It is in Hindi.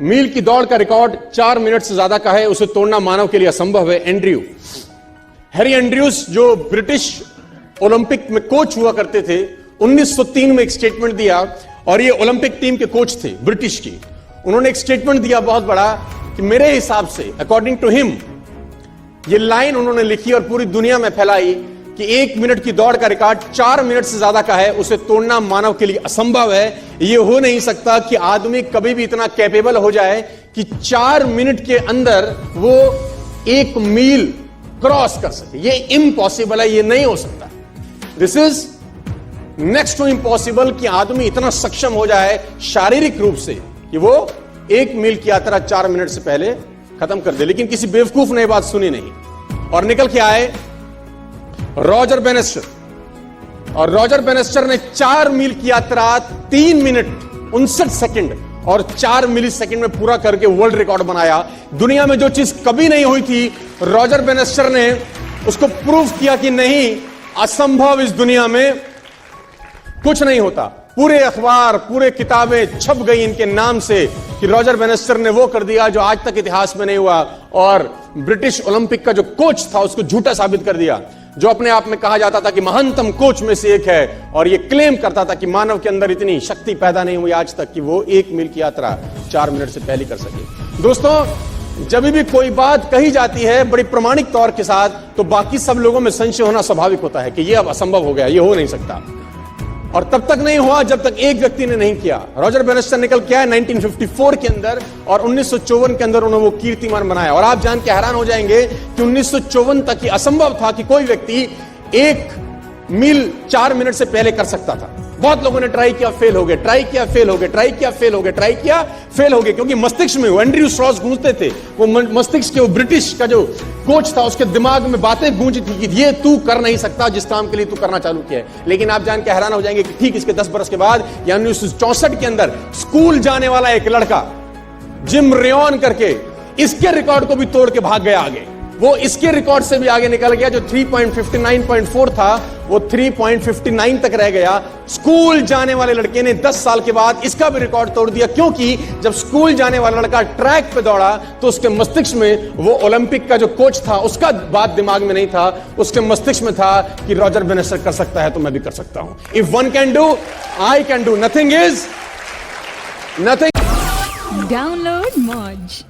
मील की दौड़ का रिकॉर्ड 4 मिनट से ज्यादा का है, उसे तोड़ना मानव के लिए असंभव है। हैरी एंड्रयूज जो ब्रिटिश ओलंपिक में कोच हुआ करते थे, 1903 में एक स्टेटमेंट दिया, और ये ओलंपिक टीम के कोच थे ब्रिटिश की। उन्होंने एक स्टेटमेंट दिया बहुत बड़ा कि मेरे हिसाब से, अकॉर्डिंग टू हिम, ये लाइन उन्होंने लिखी और पूरी दुनिया में फैलाई कि 1 मिनट की दौड़ का रिकॉर्ड 4 मिनट से ज्यादा का है, उसे तोड़ना मानव के लिए असंभव है। यह हो नहीं सकता कि आदमी कभी भी इतना कैपेबल हो जाए कि 4 मिनट के अंदर वो 1 मील क्रॉस कर सके। ये इम्पॉसिबल है, ये नहीं हो सकता। This is next to impossible कि आदमी इतना सक्षम हो जाए शारीरिक रूप से कि वो 1 मील की यात्रा 4 मिनट से पहले खत्म कर दे। लेकिन किसी बेवकूफ ने बात सुनी नहीं और निकल के आए रॉजर बेनेस्टर, और रॉजर बेनेस्टर ने 4 मील की यात्रा 3 मिनट 59 सेकंड और 4 मिली सेकंड में पूरा करके वर्ल्ड रिकॉर्ड बनाया। दुनिया में जो चीज कभी नहीं हुई थी, रॉजर बेनेस्टर ने उसको प्रूव किया कि नहीं, असंभव इस दुनिया में कुछ नहीं होता। पूरे अखबार, पूरे किताबें छप गई इनके नाम से कि रॉजर बेनेस्टर ने वो कर दिया जो आज तक इतिहास में नहीं हुआ, और ब्रिटिश ओलंपिक का जो कोच था उसको झूठा साबित कर दिया, जो अपने आप में कहा जाता था कि महानतम कोच में से एक है, और ये क्लेम करता था कि मानव के अंदर इतनी शक्ति पैदा नहीं हुई आज तक कि वो 1 मील की यात्रा 4 मिनट से पहले कर सके। दोस्तों, जब भी कोई बात कही जाती है बड़ी प्रमाणिक तौर के साथ, तो बाकी सब लोगों में संशय होना स्वाभाविक होता है कि ये अब असंभव हो गया, ये हो नहीं सकता। और तब तक नहीं हुआ जब तक एक व्यक्ति ने नहीं किया। रॉजर बेनेस्टर निकल के आया 1954 के अंदर, और 1954 के अंदर उन्होंने वो कीर्तिमान बनाया। और आप जान के हैरान हो जाएंगे कि 1954 तक ये असंभव था कि कोई व्यक्ति 1 मील 4 मिनट से पहले कर सकता था। बहुत लोगों ने ट्राई किया, फेल हो गए, ट्राई किया, फेल हो गए, ट्राई किया, फेल हो गए, ट्राई किया, फेल हो गए, क्योंकि मस्तिष्क में एंड्रयू स्ट्रॉस गूंजते थे। वो मस्तिष्क के, वो ब्रिटिश का जो कोच था, उसके दिमाग में बातें गूंजी थी कि ये तू कर नहीं सकता जिस काम के लिए तू करना चालू किया है। लेकिन आप जान के हैरान हो जाएंगे कि ठीक इसके 10 बरस के बाद, यानी 1964 के अंदर, स्कूल जाने वाला एक लड़का जिम रेयन करके इसके रिकॉर्ड को भी तोड़ के भाग गया आगे। वो इसके रिकॉर्ड से भी आगे निकल गया, जो 3.59.4 था वो 3.59 तक रह गया। स्कूल जाने वाले लड़के ने 10 साल के बाद इसका भी रिकॉर्ड तोड़ दिया, क्योंकि जब स्कूल जाने वाला लड़का ट्रैक पे दौड़ा तो उसके मस्तिष्क में वो ओलंपिक का जो कोच था उसका बात दिमाग में नहीं था, उसके मस्तिष्क में था कि रॉजर बेनेस्टर कर सकता है तो मैं भी कर सकता हूं। If one can do, I can do. Nothing is nothing. Download मौज।